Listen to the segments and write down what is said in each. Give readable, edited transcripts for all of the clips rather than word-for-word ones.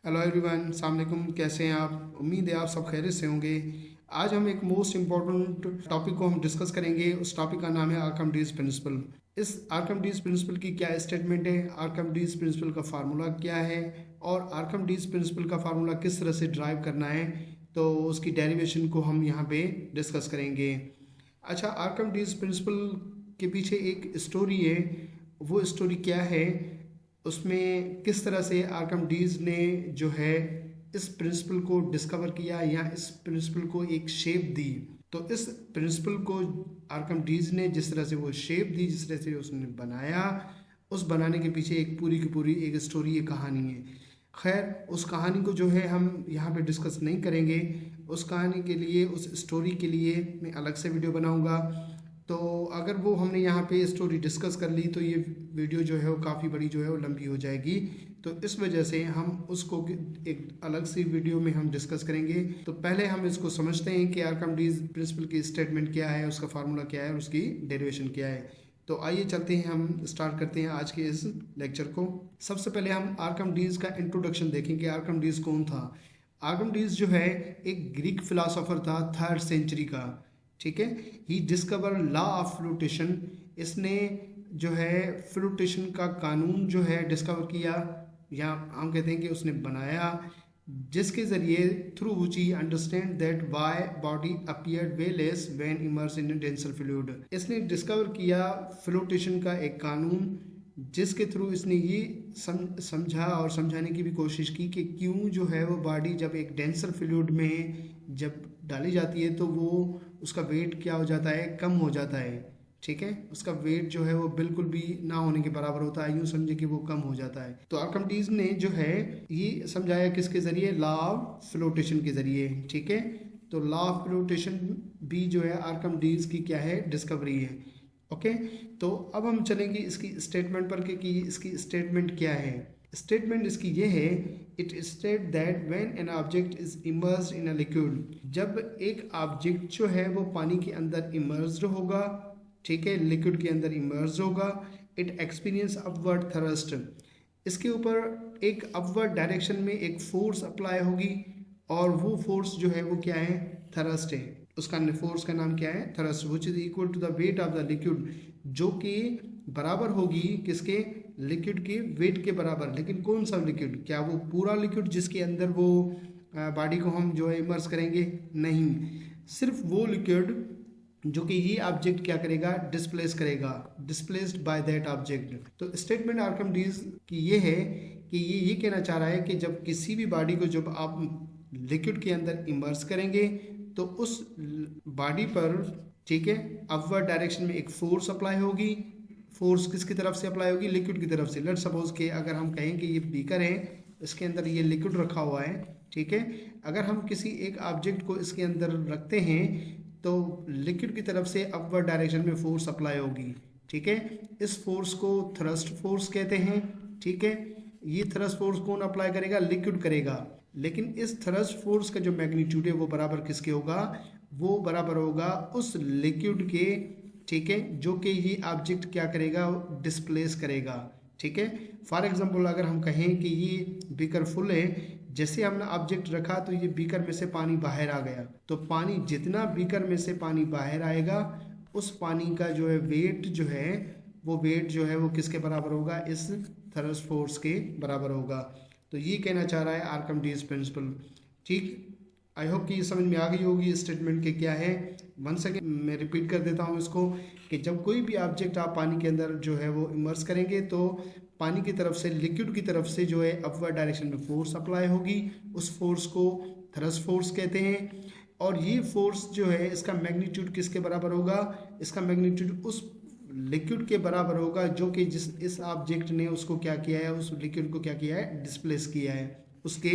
Hello everyone, अस्सलाम वालेकुम। कैसे हैं आप? उम्मीद है आप सब खैरियत से होंगे। आज हम एक मोस्ट इम्पॉर्टेंट टॉपिक को हम डिस्कस करेंगे। उस टॉपिक का नाम है आर्किमिडीज प्रिंसिपल। इस आर्किमिडीज प्रिंसिपल की क्या स्टेटमेंट है, आर्किमिडीज प्रिंसिपल का फार्मूला क्या है और आर्किमिडीज प्रिंसिपल का फार्मूला किस तरह से ड्राइव करना है, तो उसकी डेरिवेशन को हम यहाँ पे डिस्कस करेंगे। अच्छा, आर्किमिडीज प्रिंसिपल के पीछे एक स्टोरी है। वो स्टोरी क्या है, उसमें किस तरह से आर्किमिडीज ने जो है इस प्रिंसिपल को डिस्कवर किया या इस प्रिंसिपल को एक शेप दी। तो इस प्रिंसिपल को आर्किमिडीज ने जिस तरह से वो शेप दी, जिस तरह से उसने बनाया, उस बनाने के पीछे एक पूरी की पूरी एक स्टोरी, एक कहानी है। खैर, उस कहानी को जो है हम यहाँ पे डिस्कस नहीं करेंगे। उस कहानी के लिए, उस स्टोरी के लिए मैं अलग से वीडियो बनाऊँगा। तो अगर वो हमने यहाँ पे स्टोरी डिस्कस कर ली तो ये वीडियो जो है वो काफ़ी बड़ी जो है वो लंबी हो जाएगी। तो इस वजह से हम उसको एक अलग सी वीडियो में हम डिस्कस करेंगे। तो पहले हम इसको समझते हैं कि आर्किमिडीज प्रिंसिपल की स्टेटमेंट क्या है, उसका फार्मूला क्या है और उसकी डेरिवेशन क्या है। तो आइए चलते हैं, हम स्टार्ट करते हैं आज के इस लेक्चर को। सबसे पहले हम आर्किमिडीज का इंट्रोडक्शन देखें कि आर्किमिडीज कौन था। आर्किमिडीज जो है एक ग्रीक फिलोसोफर था 3rd सेंचुरी का। ठीक है, ही डिस्कवर लॉ ऑफ फ्लोटेशन। इसने जो है फ्लोटेशन का कानून जो है डिस्कवर किया, या हम कहते हैं कि उसने बनाया, जिसके जरिए through which he understand that why body appeared Wallace when immerse in denser fluid. इसने डिस्कवर किया फ्लोटेशन का एक कानून, जिसके थ्रू इसने ये समझा और समझाने की भी कोशिश की कि क्यों जो है वो बॉडी जब एक डेंसर फ्लूइड में जब डाली जाती है तो वो उसका वेट क्या हो जाता है, कम हो जाता है। ठीक है, उसका वेट जो है वो बिल्कुल भी ना होने के बराबर होता है, यूं समझे कि वो कम हो जाता है। तो आर्किमिडीज ने जो है ये समझाया किसके जरिए, लॉ ऑफ फ्लोटेशन के जरिए। ठीक है, तो लॉ ऑफ फ्लोटेशन भी जो है आर्किमिडीज की क्या है, डिस्कवरी है। ओके, तो अब हम चलेंगे इसकी स्टेटमेंट पर कि इसकी स्टेटमेंट क्या है। स्टेटमेंट इसकी ये है, it state that when an object is immersed in a liquid. जब एक ऑब्जेक्ट जो है वो पानी के अंदर इमर्स्ड होगा, ठीक है, लिक्विड के अंदर इमर्स्ड होगा, इट एक्सपीरियंस अपवर्ड थ्रस्ट। इसके ऊपर एक अपवर्ड डायरेक्शन में एक फोर्स अप्लाई होगी और वो फोर्स जो है वो क्या है, थ्रस्ट है। उसका फोर्स का नाम क्या है, thrust, which is equal to the weight of the liquid, जो कि बराबर होगी किसके, लिक्विड के वेट के बराबर। लेकिन कौन सा लिक्विड, क्या वो पूरा लिक्विड जिसके अंदर वो बॉडी को हम जो है इमर्स करेंगे, नहीं, सिर्फ वो लिक्विड जो कि ये ऑब्जेक्ट क्या करेगा, डिस्प्लेस करेगा, डिस्प्लेस्ड बाय दैट ऑब्जेक्ट। तो स्टेटमेंट आर्किमिडीज की ये है कि ये कहना चाह रहा है कि जब किसी भी बॉडी को जब आप लिक्विड के अंदर इमर्स करेंगे तो उस बॉडी पर, ठीक है, अपवर्ड डायरेक्शन में एक फोर्स अप्लाई होगी। फोर्स किसकी तरफ से अप्लाई होगी, लिक्विड की तरफ से। लेट्स सपोज के अगर हम कहें कि ये बीकर है, इसके अंदर ये लिक्विड रखा हुआ है, ठीक है, अगर हम किसी एक ऑब्जेक्ट को इसके अंदर रखते हैं तो लिक्विड की तरफ से अपवर्ड डायरेक्शन में फोर्स अप्लाई होगी। ठीक है, इस फोर्स को थ्रस्ट फोर्स कहते हैं। ठीक है, ये थ्रस्ट फोर्स कौन अप्लाई करेगा, लिक्विड करेगा। लेकिन इस थ्रस्ट फोर्स का जो मैग्नीट्यूड है वो बराबर किसके होगा, वो बराबर होगा उस लिक्विड के, ठीक है, जो कि ये ऑब्जेक्ट क्या करेगा, डिस्प्लेस करेगा। ठीक है, फॉर एग्जांपल अगर हम कहें कि ये बीकर फुल है, जैसे हमने ऑब्जेक्ट रखा तो ये बीकर में से पानी बाहर आ गया, तो पानी जितना बीकर में से पानी बाहर आएगा उस पानी का जो है वेट जो है वो वेट जो है वो किसके बराबर होगा, इस थ्रस्ट फोर्स के बराबर होगा। तो ये कहना चाह रहा है आर्किमिडीज प्रिंसिपल। ठीक, आई होप कि ये समझ में आ गई होगी स्टेटमेंट के क्या है। वन सेकेंड मैं रिपीट कर देता हूँ इसको, कि जब कोई भी ऑब्जेक्ट आप पानी के अंदर जो है वो इमर्स करेंगे तो पानी की तरफ से, लिक्विड की तरफ से जो है अपवर्ड डायरेक्शन में फोर्स अप्लाई होगी। उस फोर्स को थ्रस्ट फोर्स कहते हैं। और ये फोर्स जो है इसका मैग्नीट्यूड किसके बराबर होगा, इसका मैग्नीट्यूड उस लिक्विड के बराबर होगा जो कि जिस इस ऑब्जेक्ट ने उसको क्या किया है, उस लिक्विड को क्या किया है, डिस्प्लेस किया है, उसके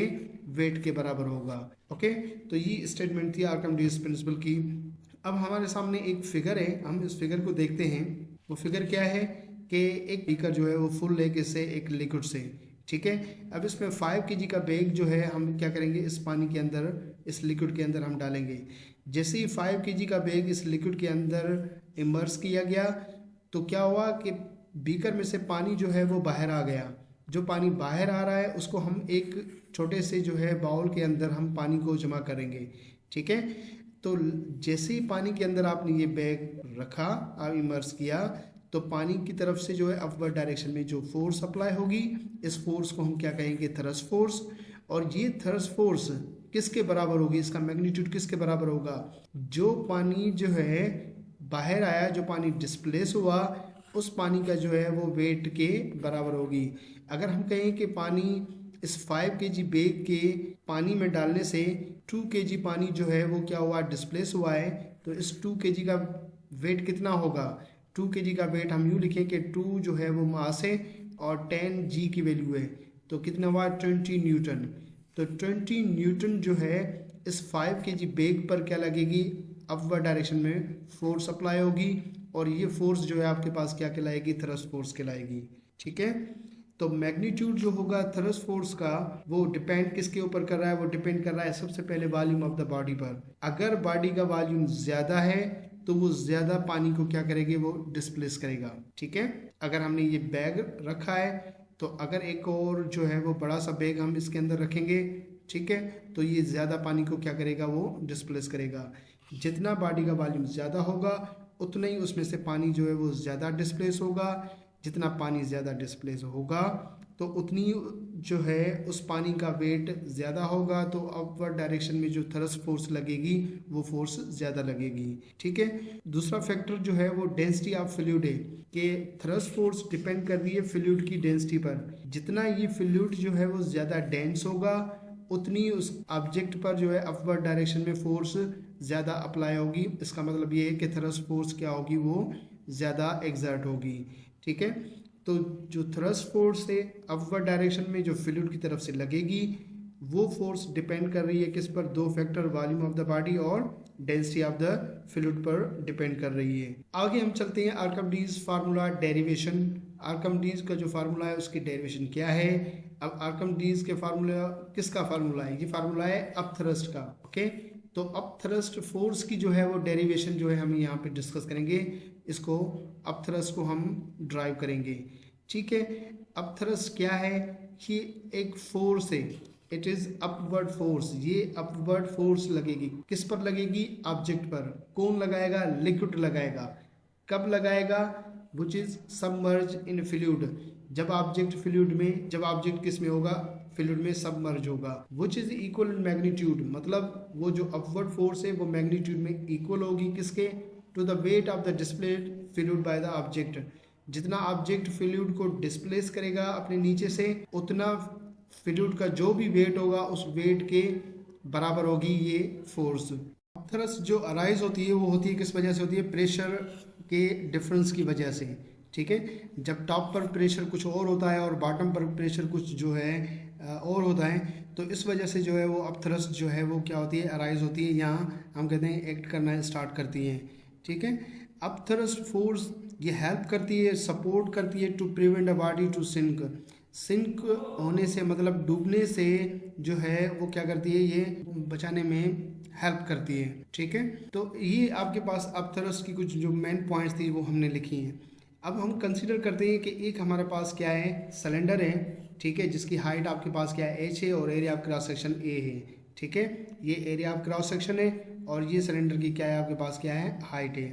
वेट के बराबर होगा। ओके, तो ये स्टेटमेंट थी आर्किमिडीज प्रिंसिपल की। अब हमारे सामने एक फिगर है, हम इस फिगर को देखते हैं। वो फिगर क्या है कि एक बीकर जो है वो फुल है किससे, एक लिक्विड से। ठीक है, अब इसमें 5 kg का बैग जो है हम क्या करेंगे, इस पानी के अंदर, इस लिक्विड के अंदर हम डालेंगे। जैसे ही 5 kg का बैग इस लिक्विड के अंदर इमर्स किया गया तो क्या हुआ कि बीकर में से पानी जो है वो बाहर आ गया। जो पानी बाहर आ रहा है उसको हम एक छोटे से जो है बाउल के अंदर हम पानी को जमा करेंगे। ठीक है, तो जैसे ही पानी के अंदर आपने ये बैग रखा, आप इमर्स किया, तो पानी की तरफ से जो है अपवर्ड डायरेक्शन में जो फोर्स अप्लाई होगी, इस फोर्स को हम क्या कहेंगे, थ्रस्ट फोर्स। और ये थ्रस्ट फोर्स किसके बराबर होगी, इसका मैग्नीट्यूड किसके बराबर होगा, जो पानी जो है बाहर आया, जो पानी डिस्प्लेस हुआ, उस पानी का जो है वो वेट के बराबर होगी। अगर हम कहें कि पानी इस 5 kg बैग के पानी में डालने से 2 kg पानी जो है वो क्या हुआ, डिस्प्लेस हुआ है, तो इस 2 kg का वेट कितना होगा, 2 kg का वेट हम यूँ लिखें कि 2 जो है वो मास है और 10 g की वैल्यू है, तो कितना हुआ, 20 न्यूटन। तो 20 न्यूटन जो है इस 5 kg बैग पर क्या लगेगी, अपवर्ड डायरेक्शन में फोर्स अप्लाई होगी, और ये फोर्स जो है आपके पास क्या कहलाएगी, थ्रस्ट फोर्स कहलाएगी। ठीक है, तो मैग्नीट्यूड जो होगा थ्रस्ट फोर्स का वो डिपेंड किसके ऊपर कर रहा है, वो डिपेंड कर रहा है सबसे पहले वॉल्यूम ऑफ द बॉडी पर। अगर बॉडी का वॉल्यूम ज़्यादा है तो वो ज़्यादा पानी को क्या करेगी, वो डिस्प्लेस करेगा। ठीक है, अगर हमने ये बैग रखा है तो अगर एक और जो है वो बड़ा सा बैग हम इसके अंदर रखेंगे, ठीक है, तो ये ज़्यादा पानी को क्या करेगा, वो डिस्प्लेस करेगा। जितना बॉडी का वॉल्यूम ज़्यादा होगा उतना ही उसमें से पानी जो है वो ज़्यादा डिस्प्लेस होगा। जितना पानी ज़्यादा डिस्प्लेस होगा तो उतनी जो है उस पानी का वेट ज़्यादा होगा, तो अपवर्ड डायरेक्शन में जो थ्रस्ट फोर्स लगेगी वो फोर्स ज़्यादा लगेगी। ठीक है, दूसरा फैक्टर जो है वो डेंसिटी ऑफ फ्लूइड है, कि थ्रस्ट फोर्स डिपेंड कर रही है फ्लूइड की डेंसिटी पर। जितना ये फ्लूइड जो है वो ज़्यादा डेंस होगा उतनी उस ऑब्जेक्ट पर जो है अपवर्ड डायरेक्शन में फोर्स ज़्यादा अप्लाई होगी। इसका मतलब ये है कि थ्रस्ट फोर्स क्या होगी, वो ज़्यादा एग्जर्ट होगी। ठीक है, तो जो थ्रस्ट फोर्स है अपवर्ड डायरेक्शन में जो फ्लूइड की तरफ से लगेगी, वो फोर्स डिपेंड कर रही है किस पर, दो factor, volume of the body और डेंसिटी ऑफ द फ्लूइड पर डिपेंड कर रही है। आगे हम चलते हैं आर्किमिडीज फार्मूला डेरिवेशन। आर्किमिडीज का जो फार्मूला है उसकी डेरिवेशन क्या है। अब आर्किमिडीज के फार्मूला किसका फार्मूला है, ये फार्मूला है अपथ्रस्ट का। ओके, तो अपथ्रस्ट फोर्स की जो है वो डेरिवेशन जो है हम यहाँ पे डिस्कस करेंगे। इसको अपथ्रस्ट को हम ड्राइव करेंगे। ठीक है, अपथ्रस्ट क्या है, कि एक फोर्स है, इट इज अपवर्ड फोर्स। ये अपवर्ड फोर्स लगेगी, किस पर लगेगी, ऑब्जेक्ट पर। कौन लगाएगा, लिक्विड लगाएगा। कब लगाएगा, which is submerge in fluid, जब ऑब्जेक्ट फ्लूइड में, जब ऑब्जेक्ट किस में होगा, फ्लूइड में सबमर्ज होगा। विच इज इक्वल इन मैग्नीट्यूड, मतलब वो जो अपवर्ड फोर्स है वो मैग्नीट्यूड में इक्वल होगी किसके, to the weight of the displaced fluid by the object. जितना ऑब्जेक्ट फ्लूइड को डिस्प्लेस करेगा अपने नीचे से, उतना फ्लूइड का जो भी वेट होगा उस वेट के बराबर होगी ये फोर्स। अपथ्रस्ट जो अराइज होती है वो होती है किस वजह से होती है, प्रेशर के डिफरेंस की वजह से। ठीक है, जब टॉप पर प्रेशर कुछ और होता है और बॉटम पर प्रेशर कुछ जो है और होता है, तो इस वजह से जो है वो अपथ्रस्ट जो है वो क्या होती है, अराइज होती है, यहाँ हम कहते हैं एक्ट करना स्टार्ट करती हैं। ठीक है, अपथ्रस्ट फोर्स ये हेल्प करती है, सपोर्ट करती है to prevent a body to sink. Sink होने से मतलब डूबने से जो है वो क्या करती है, ये बचाने में हेल्प करती है। ठीक है, तो ये आपके पास अपथ्रस्ट की कुछ जो मेन पॉइंट्स थी वो हमने लिखी हैं। अब हम कंसीडर करते हैं कि एक हमारे पास क्या है, सिलेंडर है। ठीक है, जिसकी हाइट आपके पास क्या है, h है, और area of cross section a है। ठीक है, ये एरिया ऑफ क्रॉस सेक्शन है और ये सिलेंडर की क्या है, आपके पास क्या है, हाइट है।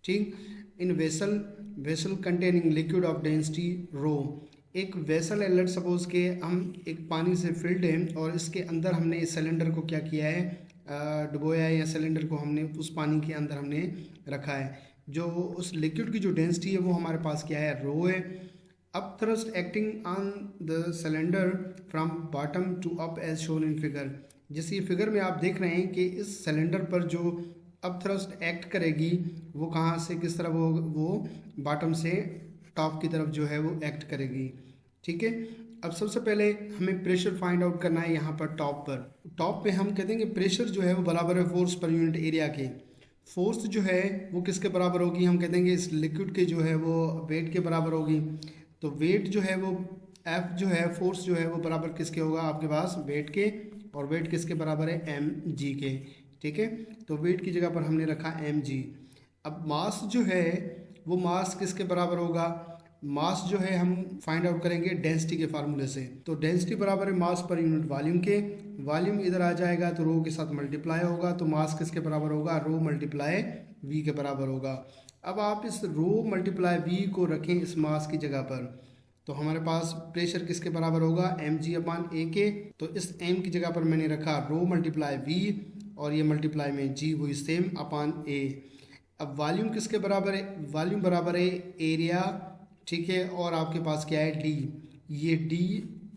ठीक, in vessel containing liquid of density rho, एक वेसल है, लेट सपोज के हम एक पानी से फिल्ड है और इसके अंदर हमने इस सिलेंडर को क्या किया है, डुबोया है, या सिलेंडर को हमने उस पानी के अंदर हमने रखा है। जो उस लिक्विड की जो डेंसिटी है वो हमारे पास क्या है, रो है। Upthrust acting on the cylinder from bottom to up as shown in figure. जैसे ये फिगर में आप देख रहे हैं कि इस सिलेंडर पर जो अपथ्रस्ट एक्ट करेगी वो कहाँ से किस तरह, वो बॉटम से टॉप की तरफ जो है वो एक्ट करेगी। ठीक है, अब सबसे पहले हमें प्रेशर फाइंड आउट करना है यहाँ पर टॉप पर। टॉप पे हम कहते हैं कि प्रेशर जो है वो बराबर है फोर्स पर यूनिट एरिया के। फोर्स जो है वो किसके बराबर होगी, हम कहते हैं कि इस लिक्विड के जो है वो वेट के बराबर होगी। तो वेट जो है वो एफ जो है, फोर्स जो है वो बराबर किसके होगा, आपके पास वेट के, और वेट किसके बराबर है, एम जी के। ठीक है, तो वेट की जगह पर हमने रखा एम जी। अब मास जो है वो मास किसके बराबर होगा, मास जो है हम फाइंड आउट करेंगे डेंसिटी के फार्मूले से। तो डेंसिटी बराबर है मास पर यूनिट वॉल्यूम के। वॉल्यूम इधर आ जाएगा तो रो के साथ मल्टीप्लाई होगा, तो मास किसके बराबर होगा, रो मल्टीप्लाई वी के बराबर होगा। अब आप इस रो मल्टीप्लाई वी को रखें इस मास की जगह पर, तो हमारे पास प्रेशर किसके बराबर होगा, एम जी अपान ए के। तो इस एम की जगह पर मैंने रखा रो मल्टीप्लाई वी और ये मल्टीप्लाई में जी वही सेम अपान ए। अब वॉल्यूम किसके बराबर है, वॉल्यूम बराबर है एरिया, ठीक है, और आपके पास क्या है डी, ये डी,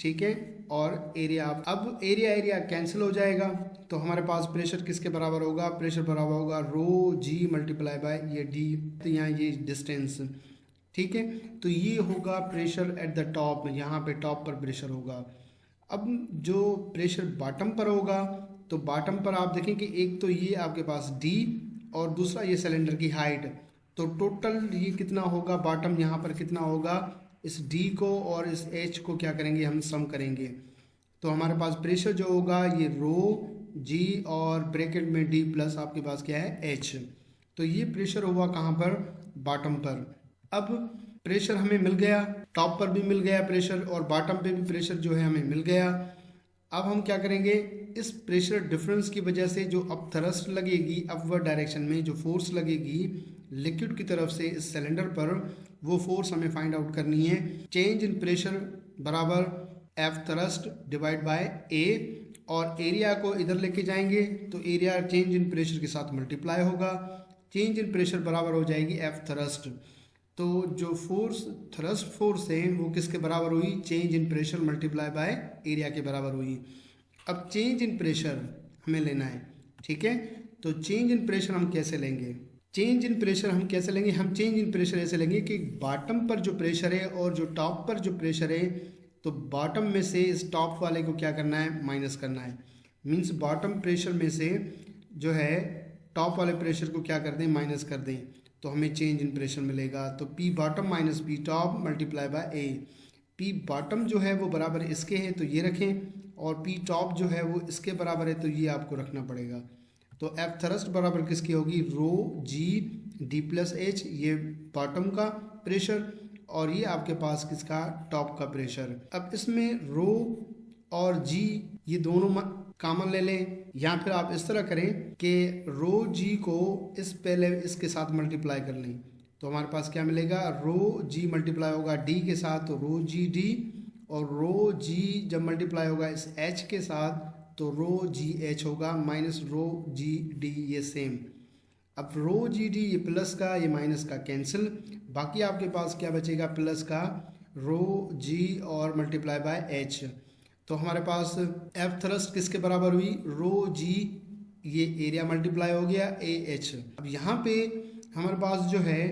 ठीक है, और एरिया। अब एरिया एरिया कैंसिल हो जाएगा, तो हमारे पास प्रेशर किसके बराबर होगा, प्रेशर बराबर होगा रो जी मल्टीप्लाई बाय ये डी, तो यहाँ ये डिस्टेंस, ठीक है। तो ये होगा प्रेशर एट द टॉप, यहाँ पे टॉप पर प्रेशर होगा। अब जो प्रेशर बॉटम पर होगा, तो बॉटम पर आप देखें कि एक तो ये आपके पास डी और दूसरा ये सिलेंडर की हाइट, तो टोटल ये कितना होगा, बॉटम यहाँ पर कितना होगा, इस डी को और इस एच को क्या करेंगे हम सम करेंगे। तो हमारे पास प्रेशर जो होगा ये रो जी और ब्रैकेट में डी प्लस आपके पास क्या है एच। तो ये प्रेशर हुआ कहाँ पर, बॉटम पर। अब प्रेशर हमें मिल गया, टॉप पर भी मिल गया प्रेशर और बॉटम पे भी प्रेशर जो है हमें मिल गया। अब हम क्या करेंगे, इस प्रेशर डिफरेंस की वजह से जो अब थ्रस्ट लगेगी अपवर्ड डायरेक्शन में, जो फोर्स लगेगी लिक्विड की तरफ से इस सिलेंडर पर, वो फोर्स हमें फाइंड आउट करनी है। चेंज इन प्रेशर बराबर एफ थ्रस्ट डिवाइड बाय ए, और एरिया को इधर लेके जाएंगे तो एरिया चेंज इन प्रेशर के साथ मल्टीप्लाई होगा। चेंज इन प्रेशर बराबर हो जाएगी एफ थ्रस्ट। तो जो फोर्स थ्रस्ट फोर्स है वो किसके बराबर हुई, change in pressure multiply by area के बराबर हुई। अब चेंज इन प्रेशर हमें लेना है, ठीक है। तो चेंज इन प्रेशर हम कैसे लेंगे, चेंज इन प्रेशर हम कैसे लेंगे, हम चेंज इन प्रेशर ऐसे लेंगे कि बॉटम पर जो प्रेशर है और जो टॉप पर जो प्रेशर है, तो बॉटम में से इस टॉप वाले को क्या करना है, माइनस करना है। मीन्स बॉटम प्रेशर में से जो है टॉप वाले प्रेशर को क्या कर दें, माइनस कर दें, तो हमें चेंज इन प्रेशर मिलेगा। तो P bottom minus P top multiply by A. P bottom जो है वो बराबर इसके हैं तो ये रखें, और पी टॉप जो है वो इसके बराबर है तो ये आपको रखना पड़ेगा। तो एफ थ्रस्ट बराबर किसकी होगी, रो जी डी प्लस एच, ये बॉटम का प्रेशर और ये आपके पास किसका, टॉप का प्रेशर। अब इसमें रो और जी ये दोनों कॉमन ले लें, या फिर आप इस तरह करें कि रो जी को इस पहले इसके साथ मल्टीप्लाई कर लें, तो हमारे पास क्या मिलेगा, रो जी मल्टीप्लाई होगा डी के साथ तो रो जी डी, और रो जी जब मल्टीप्लाई होगा इस एच के साथ तो रो जी एच होगा माइनस रो जी डी, ये सेम। अब रो जी डी ये प्लस का ये माइनस का कैंसिल, बाकी आपके पास क्या बचेगा, प्लस का रो जी और मल्टीप्लाई बाय एच। तो हमारे पास एफ थ्रस्ट किसके बराबर हुई, रो जी, ये एरिया मल्टीप्लाई हो गया ए एच। अब यहाँ पे हमारे पास जो है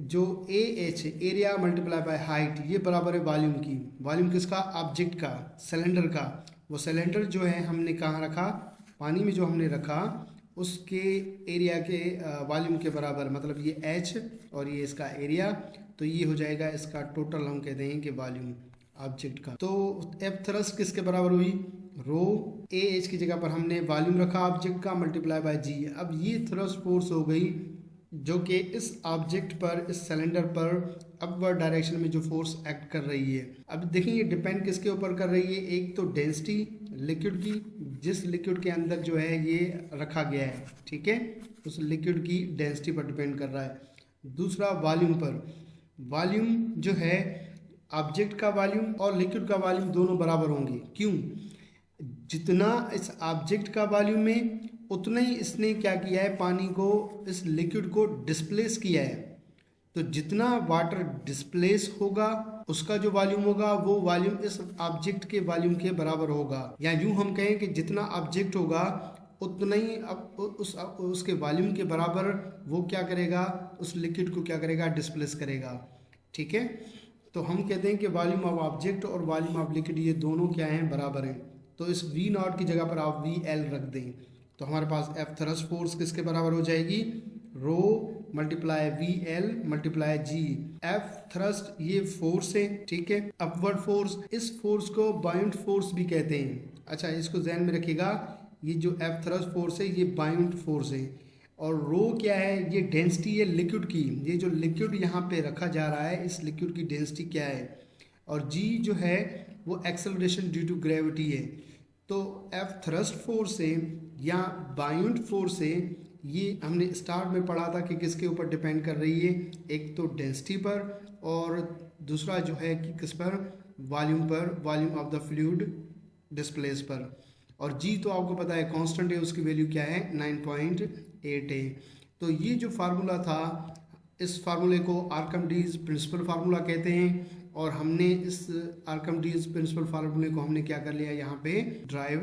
जो A H area multiply by height, ये बराबर है वॉल्यूम की। वॉल्यूम किसका, ऑब्जेक्ट का, सिलेंडर का। वो सिलेंडर जो है हमने कहाँ रखा, पानी में जो हमने रखा उसके एरिया के वॉल्यूम के बराबर, मतलब ये एच और ये इसका एरिया, तो ये हो जाएगा इसका टोटल, हम कहते हैं कि वॉल्यूम ऑब्जेक्ट का। तो एफ थ्रस्ट किसके बराबर हुई, रो ए एच की जगह पर हमने वॉल्यूम रखा ऑब्जेक्ट का मल्टीप्लाई बाय जी। अब ये थ्रस्ट फोर्स हो गई जो कि इस ऑब्जेक्ट पर, इस सिलेंडर पर अपवर्ड डायरेक्शन में जो फोर्स एक्ट कर रही है। अब देखिए ये डिपेंड किसके ऊपर कर रही है, एक तो डेंसिटी लिक्विड की, जिस लिक्विड के अंदर जो है ये रखा गया है, ठीक है, उस लिक्विड की डेंसिटी पर डिपेंड कर रहा है। दूसरा वॉल्यूम पर, वॉल्यूम जो है ऑब्जेक्ट का वॉल्यूम और लिक्विड का वॉल्यूम दोनों बराबर होंगे। क्यों, जितना इस ऑब्जेक्ट का वॉल्यूम है उतना ही इसने क्या किया है, पानी को, इस लिक्विड को डिस्प्लेस किया है। तो जितना वाटर डिस्प्लेस होगा उसका जो वॉल्यूम होगा वो वॉल्यूम इस ऑब्जेक्ट के वॉल्यूम के बराबर होगा। या यूं हम कहें कि जितना ऑब्जेक्ट होगा उतना ही उसके वॉल्यूम के बराबर वो क्या करेगा, उस लिक्विड को क्या करेगा, डिस्प्लेस करेगा, ठीक है। तो हम कहते हैं कि वॉल्यूम ऑफ ऑब्जेक्ट और वॉल्यूम ऑफ लिक्विड ये दोनों क्या हैं, बराबर हैं। तो इस वी नॉट की जगह पर आप वी एल रख दें, तो हमारे पास एफ थ्रस्ट फोर्स किसके बराबर हो जाएगी, row multiply V L multiply जी। एफ थ्रस्ट ये फोर्स है, ठीक है, अपवर्ड फोर्स। इस फोर्स को बाउंड फोर्स भी कहते हैं। अच्छा, इसको ध्यान में रखिएगा, ये जो एफ थ्रस्ट फोर्स है ये बाउंड फोर्स है। और रो क्या है, ये डेंसिटी है लिक्विड की, ये जो लिक्विड यहाँ पे रखा जा रहा है इस लिक्विड की डेंसिटी क्या है। और जी जो है वो एक्सेलरेशन ड्यू टू ग्रेविटी है। तो एफ थ्रस्ट फोर्स है या बाउंड फोर्स है, ये हमने स्टार्ट में पढ़ा था कि किसके ऊपर डिपेंड कर रही है, एक तो डेंसिटी पर और दूसरा जो है कि किस पर, वॉल्यूम पर, volume of the fluid displace पर। और जी तो आपको पता है कांस्टेंट है, उसकी वैल्यू क्या है 9.8 है। तो ये जो फार्मूला था, इस फार्मूले को आर्किमिडीज प्रिंसिपल फार्मूला कहते हैं। और हमने इस आर्किमिडीज प्रिंसिपल फार्मूले को हमने क्या कर लिया, यहाँ पे ड्राइव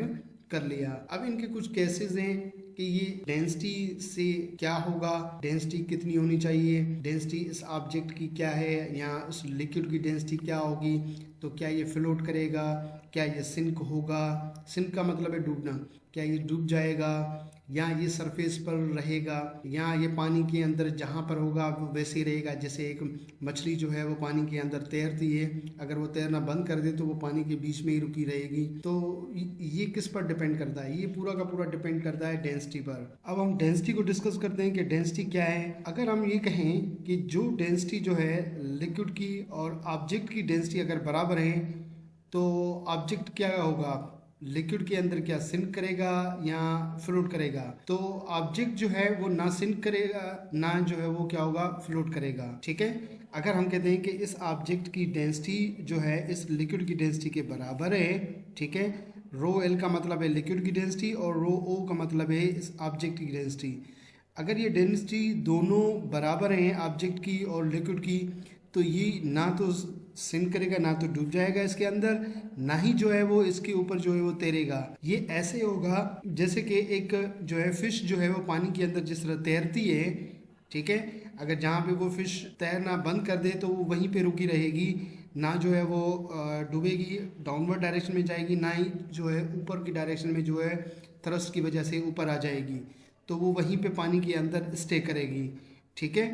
कर लिया। अब इनके कुछ केसेस हैं कि ये डेंसिटी से क्या होगा, डेंसिटी कितनी होनी चाहिए, डेंसिटी इस ऑब्जेक्ट की क्या है, या उस लिक्विड की डेंसिटी क्या होगी, तो क्या ये फ्लोट करेगा, क्या ये सिंक होगा, सिंक का मतलब है डूबना, क्या ये डूब जाएगा या ये सरफेस पर रहेगा, या ये पानी के अंदर जहाँ पर होगा वो वैसे ही रहेगा। जैसे एक मछली जो है वो पानी के अंदर तैरती है, अगर वो तैरना बंद कर दे तो वो पानी के बीच में ही रुकी रहेगी। तो ये किस पर डिपेंड करता है, ये पूरा का पूरा डिपेंड करता है डेंसिटी पर। अब हम डेंसिटी को डिस्कस करते हैं कि डेंसिटी क्या है। अगर हम ये कहें कि जो डेंसिटी जो है लिक्विड की और ऑब्जेक्ट की डेंसिटी अगर बराबर है, तो ऑब्जेक्ट क्या होगा, लिक्विड के अंदर क्या सिंक करेगा या फ्लोट करेगा। तो ऑब्जेक्ट जो है वो ना सिंक करेगा ना जो है वो क्या होगा, फ्लोट करेगा। ठीक है, अगर हम कहते हैं कि इस ऑब्जेक्ट की डेंसिटी जो है इस लिक्विड की डेंसिटी के बराबर है, ठीक है, रो एल का मतलब है लिक्विड की डेंसिटी और रो ओ का मतलब है इस ऑब्जेक्ट की डेंसिटी। अगर ये डेंसिटी दोनों बराबर हैं ऑब्जेक्ट की और लिक्विड की, तो ये ना तो सिंक करेगा ना तो डूब जाएगा इसके अंदर, ना ही जो है वो इसके ऊपर जो है वो तैरेगा। ये ऐसे होगा जैसे कि एक जो है फिश जो है वो पानी के अंदर जिस तरह तैरती है, ठीक है, अगर जहाँ पे वो फिश तैरना बंद कर दे तो वो वहीं पे रुकी रहेगी, ना जो है वो डूबेगी, डाउनवर्ड डायरेक्शन में जाएगी, ना ही जो है ऊपर की डायरेक्शन में जो है थ्रस्ट की वजह से ऊपर आ जाएगी, तो वो वहीं पे पानी के अंदर स्टे करेगी। ठीक है,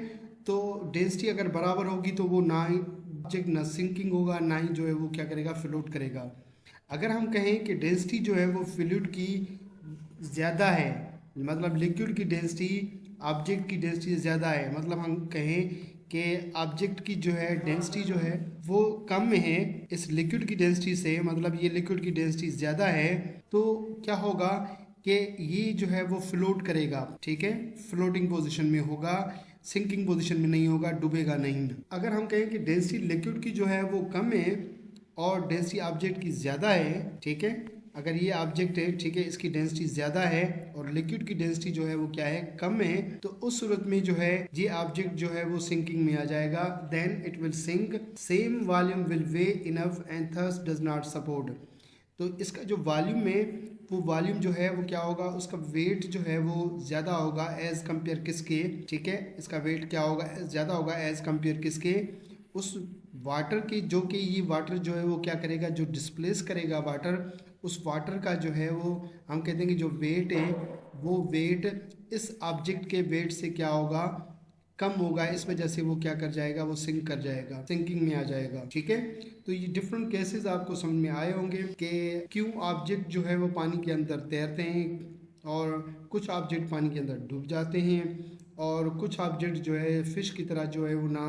तो डेंसिटी अगर बराबर होगी तो वो ना ही ऑब्जेक्ट ना सिंकिंग होगा ना ही जो है वो क्या करेगा, फ्लोट करेगा। अगर हम कहें कि डेंसिटी जो है वो फ्लूइड की ज़्यादा है, मतलब लिक्विड की डेंसिटी ऑब्जेक्ट की डेंसिटी से ज़्यादा है, मतलब हम कहें कि ऑब्जेक्ट की जो है डेंसिटी जो है वो कम है इस लिक्विड की डेंसिटी से, मतलब ये लिक्विड की डेंसिटी ज़्यादा है, तो क्या होगा कि ये जो है वो फ्लोट करेगा। ठीक है, फ्लोटिंग पोजीशन में होगा, सिंकिंग पोजीशन में नहीं होगा, डूबेगा नहीं। अगर हम कहें कि डेंसिटी लिक्विड की जो है वो कम है और डेंसिटी ऑब्जेक्ट की ज़्यादा है, ठीक है, अगर ये ऑब्जेक्ट है, ठीक है, इसकी डेंसिटी ज़्यादा है और लिक्विड की डेंसिटी जो है वो क्या है, कम है, तो उस सूरत में जो है ये ऑब्जेक्ट जो है वो सिंकिंग में आ जाएगा। Then it will sink, same volume will weigh enough and thus does not support. तो इसका जो वॉल्यूम है वो वॉल्यूम जो है वो क्या होगा, उसका वेट जो है वो ज़्यादा होगा एज़ कम्पेयर किसके, ठीक है, इसका वेट क्या होगा, ज़्यादा होगा एज़ कम्पेयर किसके, उस वाटर की, जो कि ये वाटर जो है वो क्या करेगा, जो डिस्प्लेस करेगा वाटर, उस वाटर का जो है वो हम कहते हैं कि जो वेट है वो वेट इस ऑब्जेक्ट के वेट से क्या होगा, कम होगा, इस वजह से वो क्या कर जाएगा, वो सिंक कर जाएगा, सिंकिंग में आ जाएगा। ठीक है, तो ये डिफरेंट केसेस आपको समझ में आए होंगे कि क्यों ऑब्जेक्ट जो है वो पानी के अंदर तैरते हैं और कुछ ऑब्जेक्ट पानी के अंदर डूब जाते हैं, और कुछ ऑब्जेक्ट जो है फिश की तरह जो है वो ना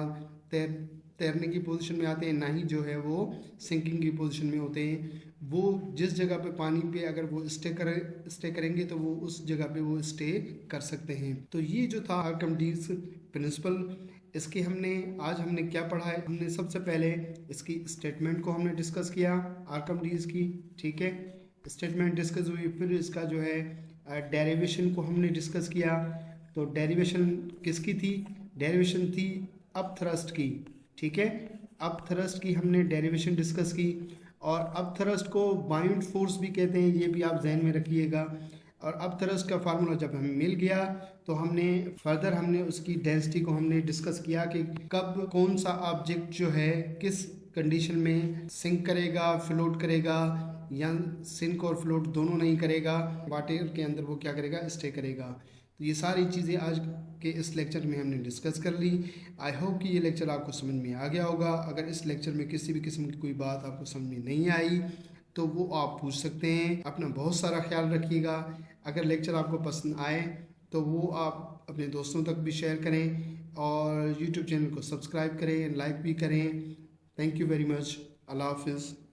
तैरने की पोजीशन में आते हैं, ना ही जो है वो सिंकिंग की पोजीशन में होते हैं। वो जिस जगह पे पानी पे अगर वो स्टे करेंगे तो वो उस जगह पे वो स्टे कर सकते हैं। तो ये जो था आर्किमिडीज प्रिंसिपल, इसके आज हमने क्या पढ़ा है, हमने सबसे पहले इसकी स्टेटमेंट को हमने डिस्कस किया आर्किमिडीज की। ठीक है, स्टेटमेंट डिस्कस हुई, फिर इसका जो है डेरिवेशन को हमने डिस्कस किया। तो डेरिवेशन किसकी थी, डेरिवेशन थी अप थ्रस्ट की। ठीक है, अप थ्रस्ट की हमने डेरिवेशन डिस्कस की, और अप थ्रस्ट को बाउंड फोर्स भी कहते हैं, ये भी आप जहन में रखिएगा। और अप थ्रस्ट का फार्मूला जब हमें मिल गया तो हमने उसकी डेंसिटी को हमने डिस्कस किया कि कब कौन सा ऑब्जेक्ट जो है किस कंडीशन में सिंक करेगा, फ्लोट करेगा, या सिंक और फ्लोट दोनों नहीं करेगा, वाटर के अंदर वो क्या करेगा, स्टे करेगा। तो ये सारी चीज़ें आज के इस लेक्चर में हमने डिस्कस कर ली। आई होप कि ये लेक्चर आपको समझ में आ गया होगा। अगर इस लेक्चर में किसी भी किस्म की कोई बात आपको समझ में नहीं आई तो वो आप पूछ सकते हैं। अपना बहुत सारा ख्याल रखिएगा। अगर लेक्चर आपको पसंद आए तो वो आप अपने दोस्तों तक भी शेयर करें और यूट्यूब चैनल को सब्सक्राइब करें, लाइक भी करें। Thank you very much. अल्लाह हाफिज़।